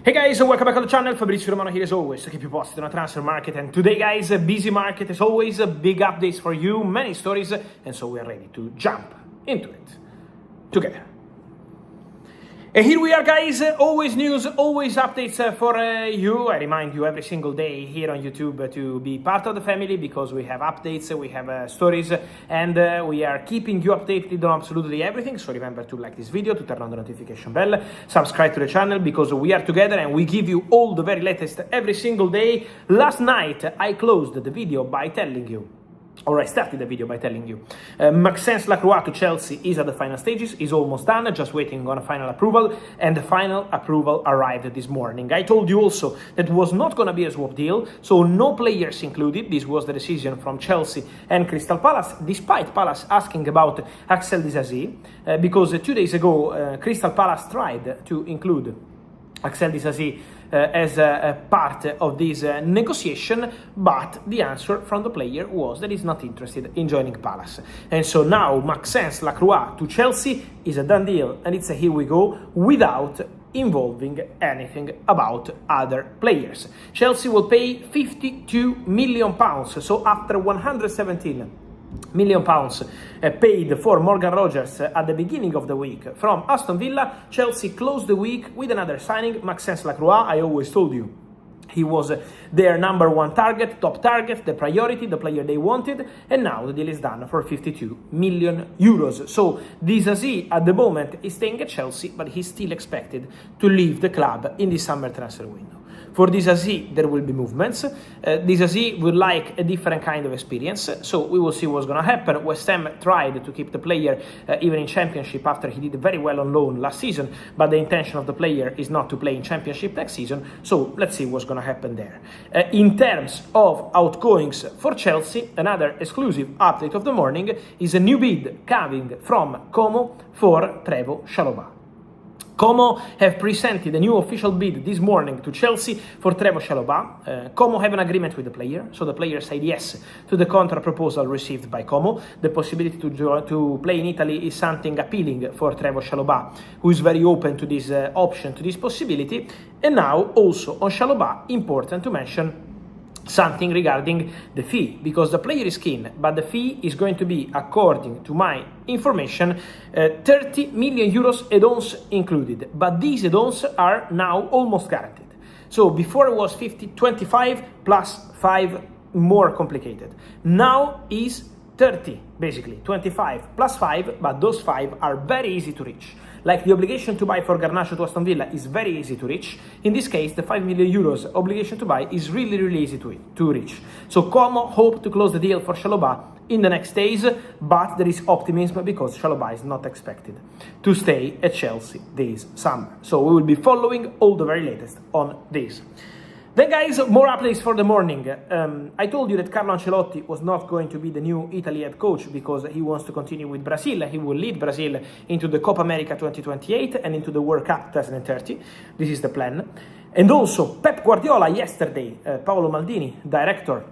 Hey guys, welcome back on the channel. Cuti Romero here as always to keep you posted on the transfer market. And today, guys, a busy market as always, big updates for you, many stories, and so we are ready to jump into it together. And here we are, guys, always news, always updates for you. I remind you every single day here on YouTube to be part of the family because we have updates, we have stories, and we are keeping you updated on absolutely everything. So remember to like this video, to turn on the notification bell, subscribe to the channel because we are together and we give you all the very latest every single day. Last night, I closed the video by telling you, or I started the video by telling you, Maxence Lacroix to Chelsea is at the final stages, is almost done, just waiting on a final approval, and the final approval arrived this morning. I told you also that it was not going to be a swap deal, so no players included. This was the decision from Chelsea and Crystal Palace, despite Palace asking about Axel Disasi, because 2 days ago, Crystal Palace tried to include Axel Disasi as a part of this negotiation, but the answer from the player was that he's not interested in joining Palace. And so now Maxence Lacroix to Chelsea is a done deal, and it's a here we go without involving anything about other players. Chelsea will pay £52 million, so after 117 million pounds paid for Morgan Rogers at the beginning of the week from Aston Villa, Chelsea closed the week with another signing, Maxence Lacroix. I always told you he was their number one target, top target, the priority, the player they wanted, and now the deal is done for 52 million euros. So Disasi at the moment is staying at Chelsea, but he's still expected to leave the club in the summer transfer window. For Disasi, there will be movements. Disasi would like a different kind of experience, so we will see what's going to happen. West Ham tried to keep the player even in Championship after he did very well on loan last season, but the intention of the player is not to play in Championship next season, so let's see what's going to happen there. In terms of outgoings for Chelsea, another exclusive update of the morning is a new bid coming from Como for Trevoh Chalobah. Como have presented a new official bid this morning to Chelsea for Trevoh Chalobah. Como have an agreement with the player, so the player said yes to the contract proposal received by Como. The possibility to play in Italy is something appealing for Trevoh Chalobah, who is very open to this option, to this possibility. And now also on Chalobah, important to mention something regarding the fee, because the player is keen, but the fee is going to be, according to my information, 30 million euros add-ons included, but these add-ons are now almost guaranteed. So before it was 25 plus 5 more complicated. Now is 30, basically 25 plus 5, but those 5 are very easy to reach. Like the obligation to buy for Garnacho to Aston Villa is very easy to reach. In this case, the 5 million euros obligation to buy is really easy to reach. So Como hope to close the deal for Chalobah in the next days, but there is optimism because Chalobah is not expected to stay at Chelsea this summer. So we will be following all the very latest on this. Then, guys, more updates for the morning. I told you that Carlo Ancelotti was not going to be the new Italy head coach because he wants to continue with Brazil. He will lead Brazil into the Copa America 2028 and into the World Cup 2030. This is the plan. And also, Pep Guardiola yesterday, Paolo Maldini, director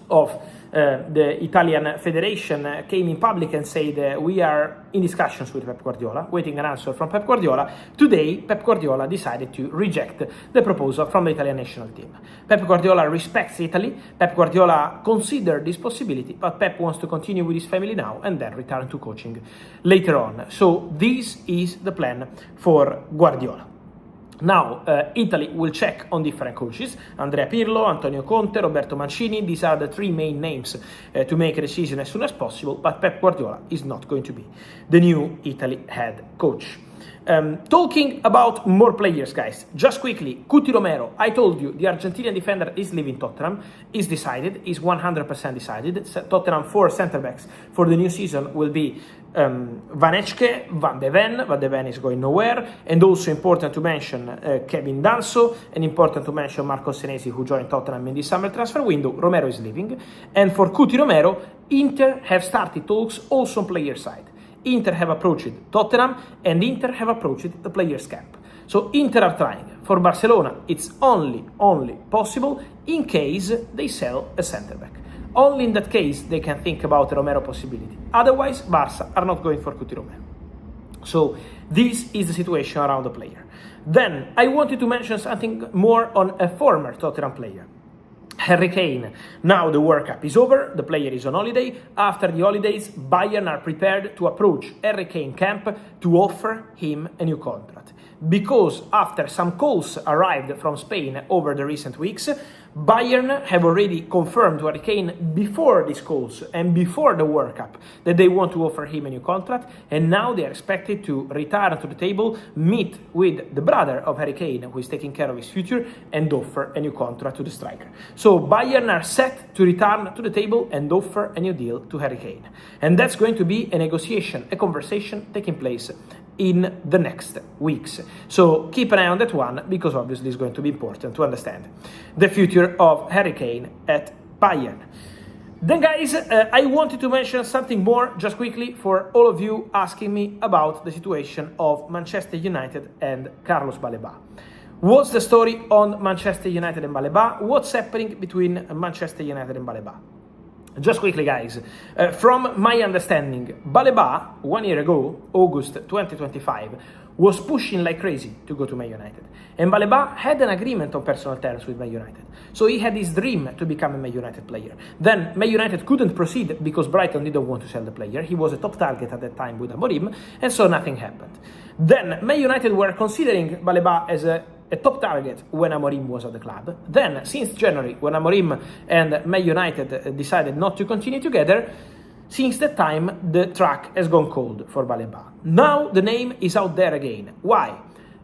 of the Italian Federation, came in public and said we are in discussions with Pep Guardiola, waiting an answer from Pep Guardiola. Today, Pep Guardiola decided to reject the proposal from the Italian national team. Pep Guardiola respects Italy. Pep Guardiola considered this possibility, but Pep wants to continue with his family now and then return to coaching later on. So this is the plan for Guardiola. Now, Italy will check on different coaches, Andrea Pirlo, Antonio Conte, Roberto Mancini. These are the 3 main names to make a decision as soon as possible, but Pep Guardiola is not going to be the new Italy head coach. Talking about more players, guys, just quickly, Cuti Romero, I told you the Argentinian defender is leaving Tottenham, is decided, is 100% decided. Tottenham 4 centre-backs for the new season will be Van Ecke, Van de Ven is going nowhere, and also important to mention Kevin Danso, and important to mention Marco Senesi, who joined Tottenham in the summer transfer window. Romero is leaving, and for Cuti Romero, Inter have started talks also on player side. Inter have approached Tottenham and Inter have approached the players camp. So Inter are trying. For Barcelona, it's only possible in case they sell a centre-back. Only in that case they can think about a Romero possibility. Otherwise, Barca are not going for Cuti Romero. So this is the situation around the player. Then I wanted to mention something more on a former Tottenham player, Harry Kane. Now the World Cup is over, the player is on holiday. After the holidays, Bayern are prepared to approach Harry Kane camp to offer him a new contract. Because after some calls arrived from Spain over the recent weeks, Bayern have already confirmed to Harry Kane before these calls and before the World Cup that they want to offer him a new contract, and now they are expected to return to the table, meet with the brother of Harry Kane, who is taking care of his future, and offer a new contract to the striker. So Bayern are set to return to the table and offer a new deal to Harry Kane. And that's going to be a negotiation, a conversation taking place in the next weeks. So keep an eye on that one, because obviously it's going to be important to understand the future of Harry Kane at Bayern. Then guys, I wanted to mention something more just quickly for all of you asking me about the situation of Manchester United and Carlos Baleba. What's the story on Manchester United and Baleba? What's happening between Manchester United and Baleba? Just quickly, guys, from my understanding, Baleba, 1 year ago, August 2025, was pushing like crazy to go to Man United. And Baleba had an agreement on personal terms with Man United. So he had his dream to become a Man United player. Then Man United couldn't proceed because Brighton didn't want to sell the player. He was a top target at that time with Amorim, and so nothing happened. Then Man United were considering Baleba as a top target when Amorim was at the club. Then, since January, when Amorim and Man United decided not to continue together, since that time, the track has gone cold for Baleba. Now, the name is out there again. Why?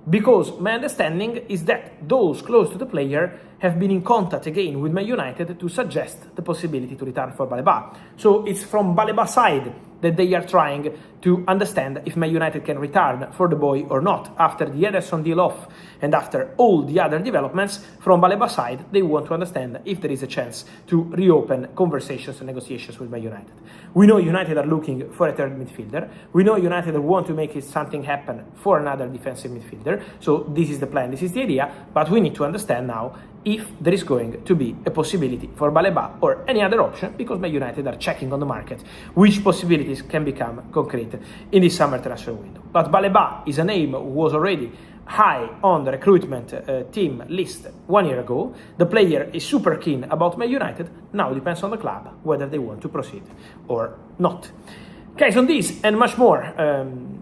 Because my understanding is that those close to the player have been in contact again with Man United to suggest the possibility to return for Baleba. So it's from Baleba's side that they are trying to understand if Man United can return for the boy or not. After the Ederson deal off and after all the other developments, from Baleba's side, they want to understand if there is a chance to reopen conversations and negotiations with Man United. We know United are looking for a third midfielder. We know United want to make something happen for another defensive midfielder. So this is the plan, this is the idea, but we need to understand now if there is going to be a possibility for Baleba or any other option, because Man United are checking on the market which possibilities can become concrete in this summer transfer window. But Baleba is a name who was already high on the recruitment team list 1 year ago. The player is super keen about Man United. Now it depends on the club whether they want to proceed or not. Guys, on this and much more,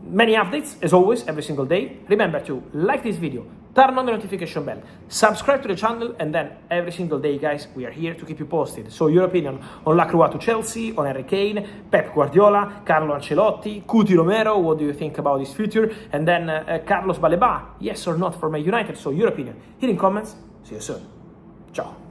many updates as always every single day. Remember to like this video, turn on the notification bell, subscribe to the channel, and then every single day, guys, we are here to keep you posted. So your opinion on Lacroix to Chelsea, on Harry Kane, Pep Guardiola, Carlo Ancelotti, Cuti Romero, what do you think about his future? And then Carlos Baleba, yes or not for Man United? So your opinion here in comments. See you soon. Ciao.